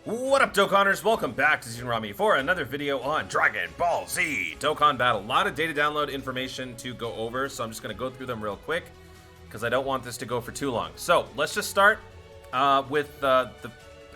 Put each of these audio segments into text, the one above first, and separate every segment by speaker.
Speaker 1: What up, Dokkanners? Welcome back to Rami for another video on Dragon Ball Z Dokkan Battle. A lot of data download information to go over, so I'm just going to go through them real quick because I don't want this to go for too long. So let's just start with the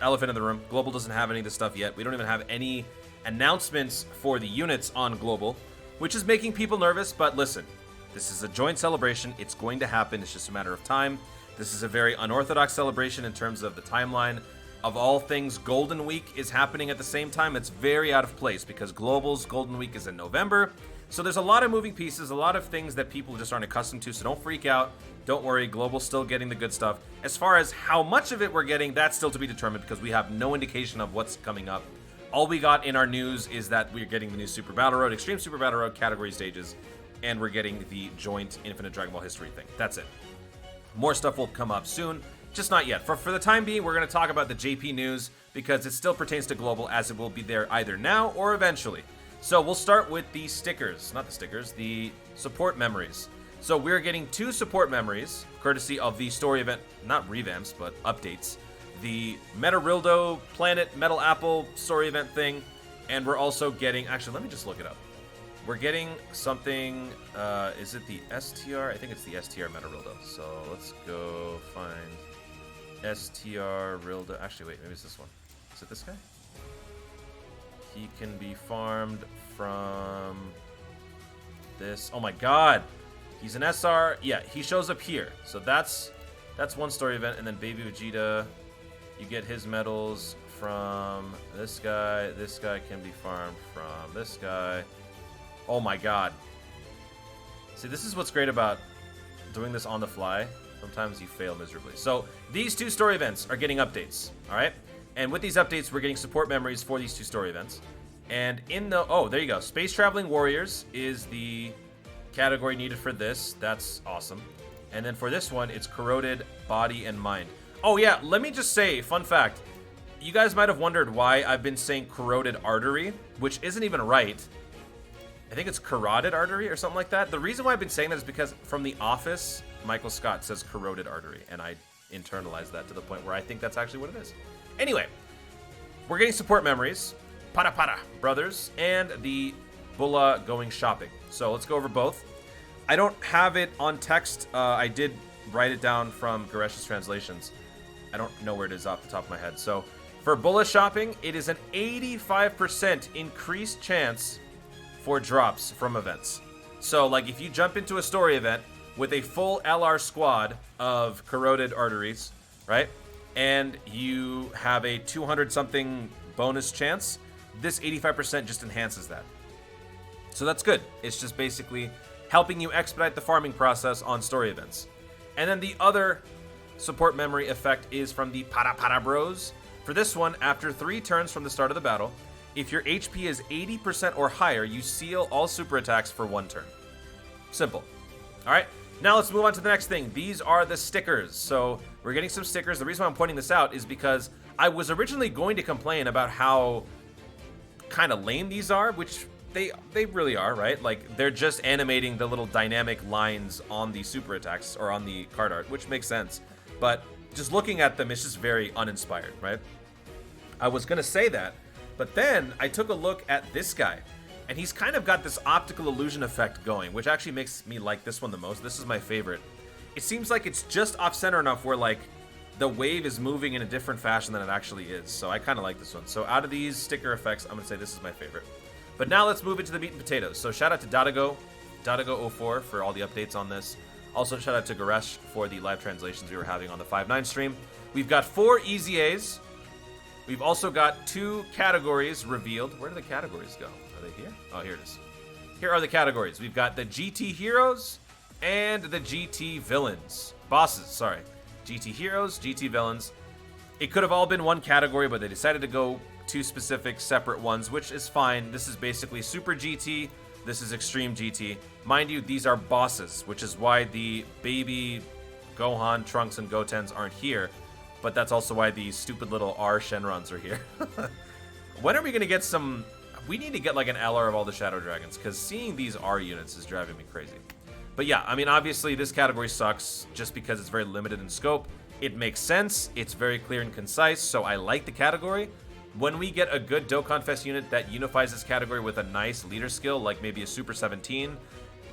Speaker 1: elephant in the room. Global doesn't have any of this stuff yet. We don't even have any announcements for the units on Global, which is making people nervous, but listen, this is a joint celebration. It's going to happen. It's just a matter of time. This is a very unorthodox celebration in terms of the timeline. Of all things, Golden Week is happening at the same time. It's very out of place because Global's Golden Week is in November. So there's a lot of moving pieces, a lot of things that people just aren't accustomed to. So don't freak out. Don't worry. Global's still getting the good stuff. As far as how much of it we're getting, that's still to be determined because we have no indication of what's coming up. All we got in our news is that we're getting the new Super Battle Road, Extreme Super Battle Road category stages, and we're getting the joint Infinite Dragon Ball History thing. That's it. More stuff will come up soon. Just not yet. For the time being, we're going to talk about the JP news because it still pertains to Global, as it will be there either now or eventually. So we'll start with the stickers. Not the stickers, the support memories. So we're getting 2 support memories, courtesy of the story event, not revamps, but updates. The Metarildo Planet Metal Apple story event thing. And we're also getting, actually, let me just look it up. We're getting something, is it the STR? I think it's the STR Metarildo. So let's go find STR Rildo. Actually, wait, maybe it's this one. Is it this guy? He can be farmed from this. Oh my god! He's an SR. Yeah, he shows up here. So that's one story event. And then Baby Vegeta, you get his medals from this guy. This guy can be farmed from this guy. Oh my god. See, this is what's great about doing this on the fly. Sometimes you fail miserably. So these 2 story events are getting updates, all right? And with these updates, we're getting support memories for these 2 story events. And in the, oh, there you go. Space Traveling Warriors is the category needed for this. That's awesome. And then for this one, it's Corroded Body and Mind. Oh yeah, let me just say, fun fact. You guys might have wondered why I've been saying Corroded Artery, which isn't even right. I think it's Carotid Artery or something like that. The reason why I've been saying that is because from The Office, Michael Scott says Corroded Artery, and I internalized that to the point where I think that's actually what it is. Anyway, we're getting support memories, Para Para Brothers, and the Bulla Going Shopping. So let's go over both. I don't have it on text. I did write it down from Garesh's translations. I don't know where it is off the top of my head. So for Bulla Shopping, it is an 85% increased chance for drops from events. So like if you jump into a story event with a full LR squad of Corroded Arteries, right? And you have a 200 something bonus chance, this 85% just enhances that. So that's good. It's just basically helping you expedite the farming process on story events. And then the other support memory effect is from the Para Para Bros. For this one, after 3 turns from the start of the battle, if your HP is 80% or higher, you seal all super attacks for 1 turn. Simple. All right, now let's move on to the next thing. These are the stickers. So we're getting some stickers. The reason why I'm pointing this out is because I was originally going to complain about how kind of lame these are, which they really are, right? Like they're just animating the little dynamic lines on the super attacks or on the card art, which makes sense. But just looking at them, it's just very uninspired, right? I was going to say that, but then I took a look at this guy, and he's kind of got this optical illusion effect going, which actually makes me like this one the most. This is my favorite. It seems like it's just off-center enough where, like, the wave is moving in a different fashion than it actually is. So I kind of like this one. So out of these sticker effects, I'm going to say this is my favorite. But now let's move into the meat and potatoes. So shout out to Dadago04 for all the updates on this. Also shout out to Garesh for the live translations we were having on the 5-9 stream. We've got 4 EZAs. We've also got 2 categories revealed. Where do the categories go? Are they here? Oh, here it is. Here are the categories. We've got the GT Heroes and the GT Villains. Bosses, sorry. GT Heroes, GT Villains. It could have all been one category, but they decided to go 2 specific separate ones, which is fine. This is basically Super GT. This is Extreme GT. Mind you, these are bosses, which is why the baby Gohan, Trunks, and Gotens aren't here. But that's also why these stupid little R Shenrons are here. When are we going to get some... We need to get like an LR of all the Shadow Dragons, because seeing these R units is driving me crazy. But yeah, I mean, obviously this category sucks just because it's very limited in scope. It makes sense. It's very clear and concise, so I like the category. When we get a good Dokkan Fest unit that unifies this category with a nice leader skill, like maybe a Super 17,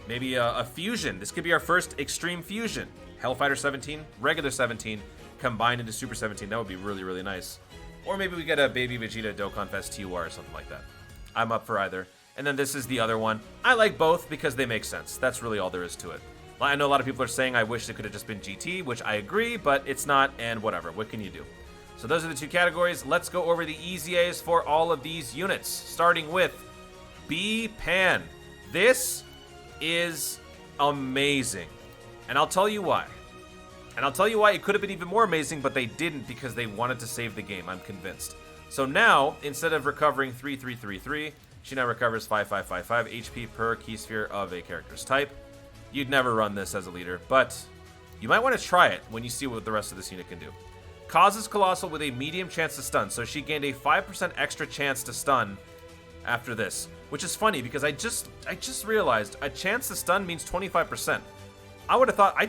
Speaker 1: maybe a fusion. This could be our first extreme fusion. Hellfighter 17, regular 17, combined into Super 17. That would be really, really nice. Or maybe we get a Baby Vegeta Dokkan Fest TUR or something like that. I'm up for either. And then this is the other one. I like both because they make sense. That's really all there is to it. I know a lot of people are saying I wish it could have just been GT, which I agree, but it's not, and whatever. What can you do? So those are the two categories. Let's go over the EZAs for all of these units, starting with B-Pan. This is amazing, and I'll tell you why. And I'll tell you why it could have been even more amazing, but they didn't because they wanted to save the game, I'm convinced. So now, instead of recovering 3333, she now recovers 5555 HP per key sphere of a character's type. You'd never run this as a leader, but you might want to try it when you see what the rest of this unit can do. Causes Colossal with a medium chance to stun, so she gained a 5% extra chance to stun after this, which is funny because I just realized a chance to stun means 25%. I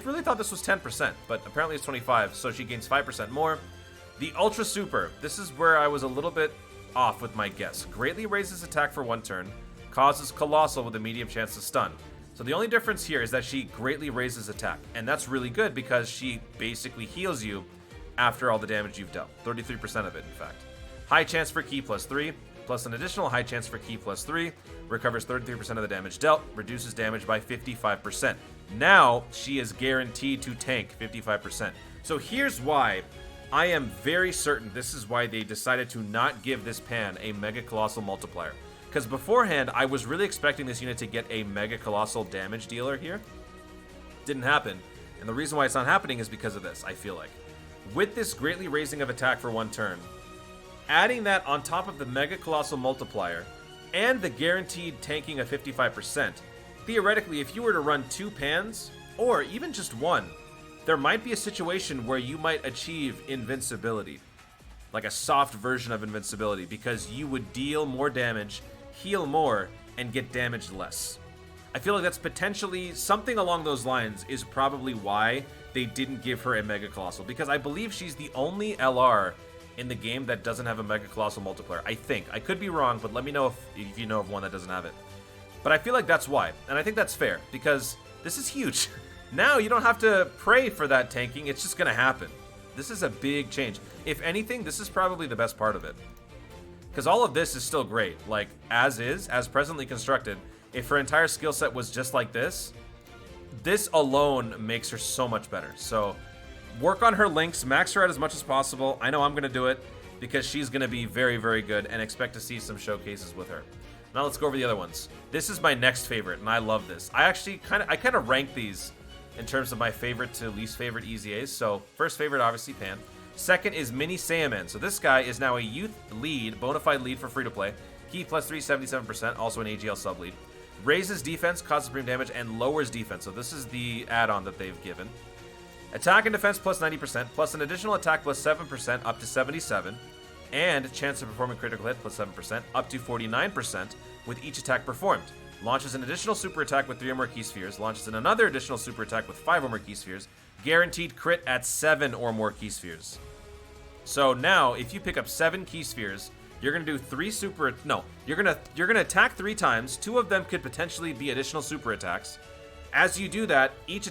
Speaker 1: really thought this was 10%, but apparently it's 25, so she gains 5% more. The Ultra Super, this is where I was a little bit off with my guess. Greatly raises attack for 1 turn, causes Colossal with a medium chance to stun. So the only difference here is that she greatly raises attack, and that's really good because she basically heals you after all the damage you've dealt. 33% of it, in fact. High chance for key +3, plus an additional high chance for key +3, recovers 33% of the damage dealt, reduces damage by 55%. Now, she is guaranteed to tank 55%. So here's why I am very certain this is why they decided to not give this Pan a Mega Colossal multiplier. Because beforehand, I was really expecting this unit to get a Mega Colossal damage dealer here. Didn't happen. And the reason why it's not happening is because of this, I feel like. With this greatly raising of attack for 1 turn, adding that on top of the Mega Colossal multiplier, and the guaranteed tanking of 55%, theoretically, if you were to run 2 Pans, or even just 1, there might be a situation where you might achieve invincibility. Like a soft version of invincibility, because you would deal more damage, heal more, and get damaged less. I feel like that's potentially something along those lines is probably why they didn't give her a Mega Colossal, because I believe she's the only LR in the game that doesn't have a Mega Colossal multiplier. I think. I could be wrong, but let me know if you know of one that doesn't have it. But I feel like that's why, and I think that's fair, because this is huge. Now you don't have to pray for that tanking, it's just going to happen. This is a big change. If anything, this is probably the best part of it. Because all of this is still great. Like, as presently constructed, if her entire skill set was just like this alone makes her so much better. So, work on her links, max her out as much as possible. I know I'm going to do it because she's going to be very, very good and expect to see some showcases with her. Now let's go over the other ones. This is my next favorite, and I love this. I actually kind of rank these in terms of my favorite to least favorite EZAs. So, first favorite, obviously, Pan. Second is Mini Saiyaman. So this guy is now a youth lead, bona fide lead for free-to-play. Key +3, 77%, also an AGL sub-lead. Raises defense, causes supreme damage, and lowers defense. So this is the add-on that they've given. Attack and defense plus 90%, plus an additional attack plus 7%, up to 77. And chance of performing critical hit plus 7%, up to 49% with each attack performed. Launches an additional super attack with 3 or more key spheres. Launches an another additional super attack with 5 or more key spheres. Guaranteed crit at 7 or more key spheres. So now, if you pick up 7 key spheres, you're gonna do 3 super. No, you're gonna attack 3 times. 2 of them could potentially be additional super attacks. As you do that, each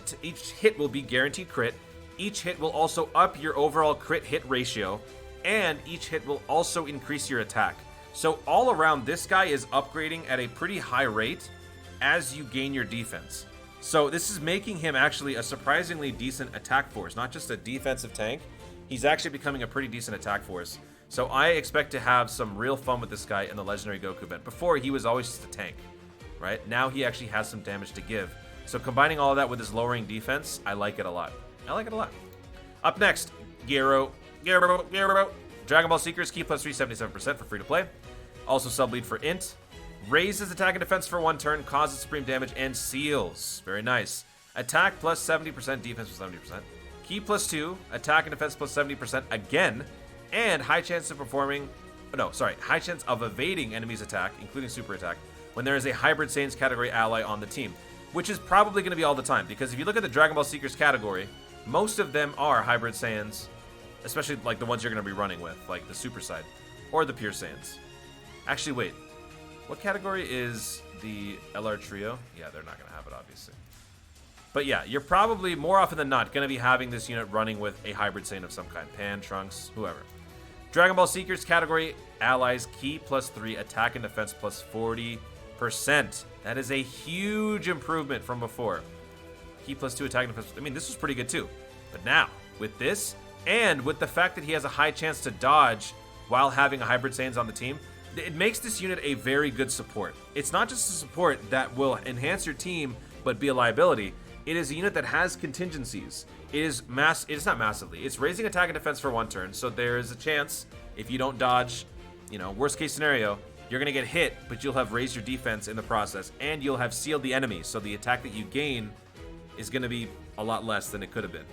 Speaker 1: hit will be guaranteed crit. Each hit will also up your overall crit hit ratio, and each hit will also increase your attack. So all around, this guy is upgrading at a pretty high rate as you gain your defense. So this is making him actually a surprisingly decent attack force, not just a defensive tank. He's actually becoming a pretty decent attack force. So I expect to have some real fun with this guy in the Legendary Goku event. Before, he was always just a tank, right? Now he actually has some damage to give. So combining all of that with his lowering defense, I like it a lot. I like it a lot. Up next, Gyro. Dragon Ball Seekers, key +3, 77% for free-to-play. Also sub-lead for Int. Raises attack and defense for 1 turn, causes supreme damage, and seals. Very nice. Attack plus 70%, defense plus 70%. Key +2, attack and defense plus 70% again, and high chance of high chance of evading enemies' attack, including super attack, when there is a Hybrid Saiyans category ally on the team, which is probably going to be all the time, because if you look at the Dragon Ball Seekers category, most of them are Hybrid Saiyans, especially like the ones you're going to be running with, like the super side. or the Pure Saiyans. Actually, wait. What category is the LR Trio? Yeah, they're not going to have it, obviously. But yeah, you're probably, more often than not, going to be having this unit running with a hybrid Saiyan of some kind. Pan, Trunks, whoever. Dragon Ball Seekers category, allies, ki +3, attack and defense +40%. That is a huge improvement from before. Ki +2, attack and defense. I mean, this was pretty good too. But now, with this, and with the fact that he has a high chance to dodge while having a hybrid Saiyans on the team, it makes this unit a very good support. It's not just a support that will enhance your team, but be a liability. It is a unit that has contingencies. It is not massively. It's raising attack and defense for 1 turn, so there is a chance if you don't dodge, you know, worst case scenario, you're going to get hit, but you'll have raised your defense in the process, and you'll have sealed the enemy, so the attack that you gain is going to be a lot less than it could have been.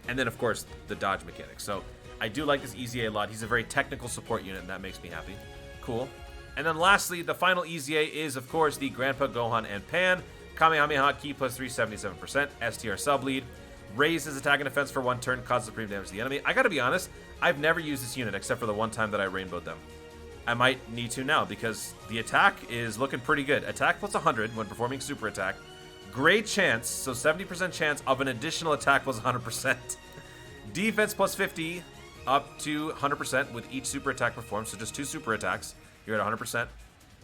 Speaker 1: And then, of course, the dodge mechanic. So I do like this EZA a lot. He's a very technical support unit, and that makes me happy. Cool. And then lastly, the final EZA is, of course, the Grandpa Gohan and Pan. Kamehameha, ki +3, 77%. STR sub lead. Raises attack and defense for 1 turn, causes supreme damage to the enemy. I gotta be honest, I've never used this unit except for the one time that I rainbowed them. I might need to now because the attack is looking pretty good. Attack +100 when performing super attack. Great chance, so 70% chance of an additional attack +100%. Defense +50 up to 100% with each super attack performed, so just 2 super attacks. You're at 100%.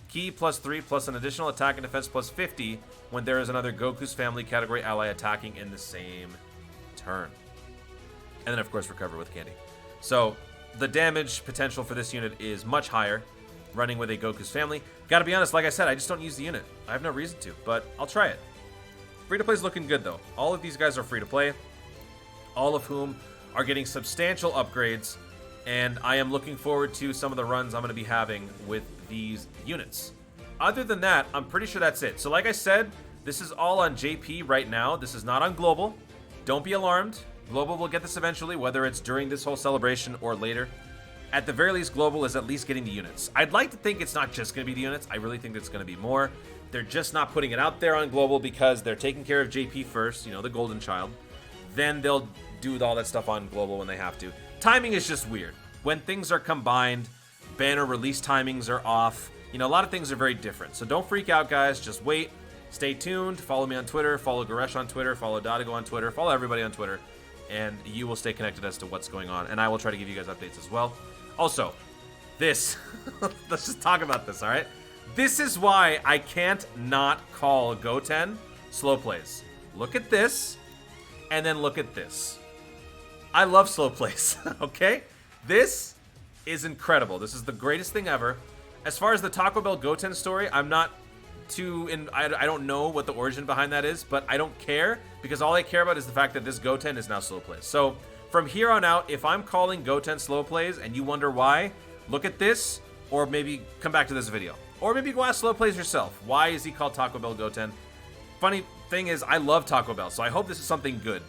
Speaker 1: Ki +3 plus an additional attack and defense +50 when there is another Goku's family category ally attacking in the same turn. And then, of course, recover with candy. So the damage potential for this unit is much higher running with a Goku's family. Gotta be honest, like I said, I just don't use the unit. I have no reason to, but I'll try it. Free-to-play is looking good, though. All of these guys are free-to-play, all of whom are getting substantial upgrades, and I am looking forward to some of the runs I'm going to be having with these units. Other than that, I'm pretty sure that's it. So like I said, this is all on JP right now. This is not on Global. Don't be alarmed. Global will get this eventually, whether it's during this whole celebration or later. At the very least, Global is at least getting the units. I'd like to think it's not just going to be the units. I really think it's going to be more. They're just not putting it out there on Global because they're taking care of JP first, you know, the golden child. Then they'll do all that stuff on Global when they have to. Timing is just weird. When things are combined, banner release timings are off. You know, a lot of things are very different. So don't freak out, guys. Just wait. Stay tuned. Follow me on Twitter. Follow Goresh on Twitter. Follow Dodigo on Twitter. Follow everybody on Twitter. And you will stay connected as to what's going on. And I will try to give you guys updates as well. Also, this. Let's just talk about this, all right? This is why I can't not call Goten slow plays. Look at this. And then look at this. I love slow plays, okay? This is incredible. This is the greatest thing ever. As far as the Taco Bell Goten story, I'm not too I don't know what the origin behind that is, but I don't care because all I care about is the fact that this Goten is now slow plays. So from here on out, if I'm calling Goten slow plays and you wonder why, look at this or maybe come back to this video. Or maybe go ask slow plays yourself. Why is he called Taco Bell Goten? Funny thing is, I love Taco Bell, so I hope this is something good.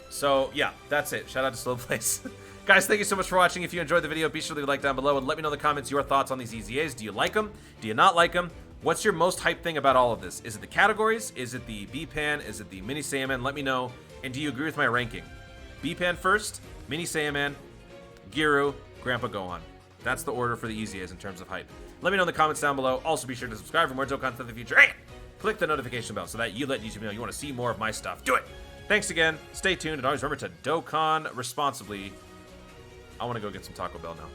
Speaker 1: So yeah, that's it. Shout out to slow plays. Guys, thank you so much for watching. If you enjoyed the video, be sure to leave a like down below and let me know in the comments your thoughts on these EZAs. Do you like them? Do you not like them? What's your most hyped thing about all of this? Is it the categories? Is it the B-Pan? Is it the Mini Saiyaman? Let me know. And do you agree with my ranking? B-Pan first, Mini Saiyaman, Giru, Grandpa Gohan. That's the order for the EZAs in terms of hype. Let me know in the comments down below. Also, be sure to subscribe for more Dokkan content in the future. And click the notification bell so that you let YouTube know you want to see more of my stuff. Do it! Thanks again. Stay tuned. And always remember to Dokkan responsibly. I want to go get some Taco Bell now.